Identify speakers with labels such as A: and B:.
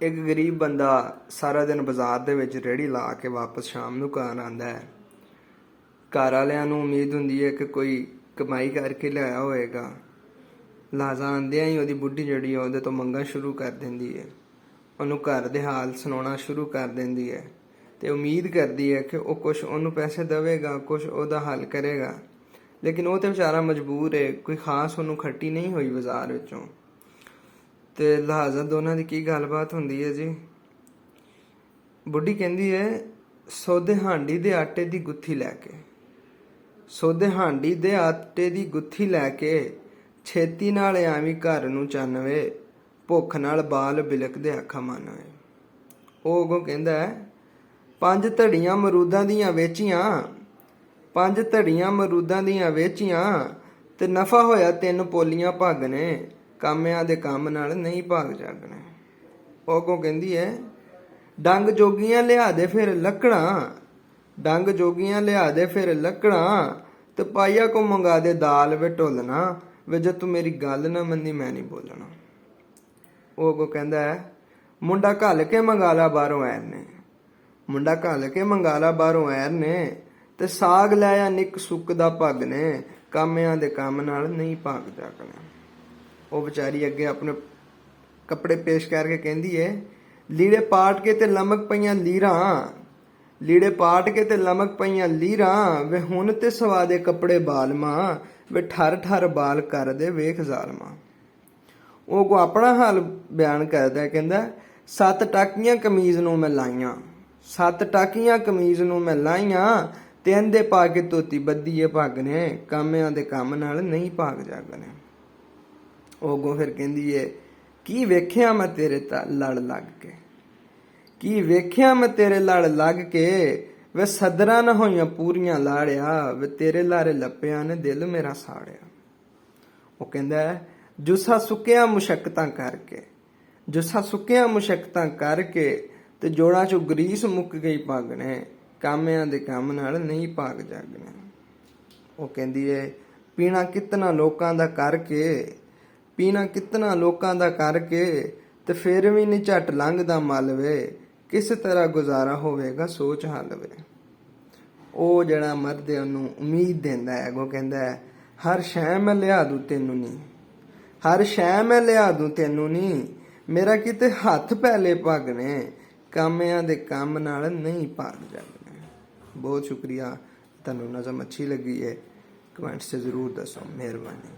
A: एक गरीब बंदा सारा दिन बाजार दे विच रेहड़ी ला के वापस शाम नूं घर आंदा है। घर वालियां नूं उम्मीद हुंदी है कि कोई कमाई करके लिआया होएगा। लाजा आंदियां ही ओहदी बुढ़ी जिहड़ी ओहदे तो मंगां शुरू कर दिंदी है, ओहनूं घर दे हाल सुणाउणा शुरू कर दिंदी है ते उम्मीद करदी है कि ओह कुछ ओहनूं पैसे देवेगा, कुछ ओहदा हल करेगा। लेकिन ओह ते बेचारा मजबूर है, कोई खास ओहनूं खट्टी नहीं होई बाजार विचों। ते लिहाजा दोनों की की गलबात हुंदी है जी। बुढ़ी कहंदी है सौदे हांडी दे आटे दी गुत्थी लैके, सौदे हांडी दे आटे दी गुत्थी लैके छेती नाल आवी घर नूं चन्नवे, भुख नाल बाल बिलकदे अखां मानवे। ओह अगों कहंदा है 5 धड़ियां मरूदां दियां वेचियां, 5 धड़ियां मरूदां दियां वेचियां ते नफा होया 3 पोलियां भागने, कामिਆਂ ਦੇ ਕੰਮ ਨਾਲ नहीं भाग जागने। ਉਹ ਅੱਗੋਂ ਕਹਿੰਦੀ ਹੈ ਡੰਗ ਜੋਗੀਆਂ ਲਿਆ ਦੇ ਫਿਰ ਲੱਕੜਾਂ, ਡੰਗ ਜੋਗੀਆਂ ਲਿਆ ਦੇ ਫਿਰ ਲੱਕੜਾਂ ਤੇ ਪਾਈਆ ਕੋ ਮੰਗਾ ਦੇ ਦਾਲ ਵੇ ਢੋਲਣਾ, ਵੇ ਜੇ ਤੂੰ ਮੇਰੀ ਗੱਲ ਨਾ ਮੰਨੀ ਮੈਂ ਨਹੀਂ ਬੋਲਣਾ। ਉਹ ਅੱਗੋਂ ਕਹਿੰਦਾ ਹੈ ਮੁੰਡਾ ਘੱਲ ਕੇ ਮੰਗਾ ਲਾ ਬਾਹਰੋਂ ਐਰ ਨੇ, ਮੁੰਡਾ ਘੱਲ ਕੇ ਮੰਗਾ ਲਾ ਬਾਹਰੋਂ ਐਰ ਨੇ ਤੇ ਸਾਗ ਲੈ ਆ ਨਿੱਕ ਸੁੱਕ ਦਾ ਭੱਗ ਨੇ, ਕਾਮਿਆਂ ਦੇ ਕੰਮ ਨਾਲ ਨਹੀਂ ਭਾਗ ਜਾਗਣੇ। ਉਹ ਵਿਚਾਰੀ ਅੱਗੇ ਆਪਣੇ ਕੱਪੜੇ ਪੇਸ਼ ਕਰਕੇ ਕਹਿੰਦੀ ਏ ਲੀੜੇ ਪਾਟ ਕੇ ਤੇ ਲਮਕ ਪਈਆਂ ਲੀਰਾਂ, ਲੀੜੇ ਪਾਟ ਕੇ ਤੇ ਲਮਕ ਪਈਆਂ ਲੀਰਾਂ, ਵੇ ਹੁਣ ਤੇ ਸਵਾ ਦੇ ਕੱਪੜੇ ਬਾਲਮਾਂ, ਵੇ ਠਰ ਠਰ ਬਾਲ ਕਰ ਦੇ ਵੇਖ ਜ਼ਾਲਮਾਂ। ਉਹ ਕੋ ਆਪਣਾ ਹਾਲ ਬਿਆਨ ਕਰਦਾ, ਕਹਿੰਦਾ 7 ਟਾਕੀਆਂ ਕਮੀਜ਼ ਨੂੰ ਮੈਂ ਲਾਈਆਂ, 7 ਟਾਕੀਆਂ ਕਮੀਜ਼ ਨੂੰ ਮੈਂ ਲਾਈਆਂ, ਤੇ ਅੰਦੇ ਪਾ ਕੇ ਧੋਤੀ ਬੱਧੀਏ ਭਾਗਨੇ, ਕਾਮਿਆਂ ਦੇ ਕੰਮ ਨਾਲ ਨਹੀਂ ਭਾਗ ਜਾਗਣੇ। ਉਹ ਅੱਗੋਂ ਫਿਰ ਕਹਿੰਦੀ ਏ ਕੀ ਵੇਖਿਆ ਮੈਂ ਤੇਰੇ ਲੜ ਲੱਗ ਕੇ, ਕੀ ਵੇਖਿਆ ਮੈਂ ਤੇਰੇ ਲੜ ਲੱਗ ਕੇ, ਵੇ ਸਦਰਾਂ ਨਾ ਹੋਈਆਂ ਪੂਰੀਆਂ ਲਾੜਿਆ, ਵੇ ਤੇਰੇ ਲਾਰੇ ਲੱਪਿਆਂ ਨੇ ਦਿਲ ਮੇਰਾ ਸਾੜਿਆ। ਉਹ ਕਹਿੰਦਾ ਜੁੱਸਾ ਸੁੱਕਿਆ ਮੁਸ਼ੱਕਤਾਂ ਕਰਕੇ, ਜੁੱਸਾ ਸੁੱਕਿਆ ਮੁਸ਼ੱਕਤਾਂ ਕਰਕੇ ਤੇ ਜੋੜਾਂ ਚੋਂ ਗਰੀਸ ਮੁੱਕ ਗਈ ਭਾਗਣੇ, ਕਾਮਿਆਂ ਦੇ ਕੰਮ ਨਾਲ ਨਹੀਂ ਭਾਗ ਜਾਗਣੇ। ਉਹ ਕਹਿੰਦੀ ਏ ਪੀਣਾ ਕਿਤਨਾ ਲੋਕਾਂ ਦਾ ਕਰਕੇ, ਪੀਣਾ ਕਿਤਨਾ ਲੋਕਾਂ ਦਾ ਕਰਕੇ ਤੇ ਫਿਰ ਵੀ ਨਹੀਂ ਝੱਟ ਲੰਘਦਾ ਮੱਲ ਵੇ, ਕਿਸ ਤਰ੍ਹਾਂ ਗੁਜ਼ਾਰਾ ਹੋਵੇਗਾ ਸੋਚ ਹੱਲ ਵੇ। ਉਹ ਜਿਹੜਾ ਮਰਦ ਹੈ ਉਹਨੂੰ ਉਮੀਦ ਦਿੰਦਾ ਹੈ, ਅੱਗੋਂ ਕਹਿੰਦਾ ਹੈ ਹਰ ਸ਼ੈ ਮੈਂ ਲਿਆ ਦੂੰ ਤੈਨੂੰ ਨਹੀਂ, ਹਰ ਸ਼ੈ ਮੈਂ ਲਿਆ ਦੂੰ ਤੈਨੂੰ ਨਹੀਂ, ਮੇਰਾ ਕਿਤੇ ਹੱਥ ਪੈਲੇ ਭਾਗਣੇ, ਕਾਮਿਆਂ ਦੇ ਕੰਮ ਨਾਲ ਨਹੀਂ ਭਾਗ ਜਾਗਣੇ। ਬਹੁਤ ਸ਼ੁਕਰੀਆ। ਤੁਹਾਨੂੰ ਨਜ਼ਮ ਅੱਛੀ ਲੱਗੀ ਹੈ कमेंट्स से ज़रूर दसो। मेहरबानी।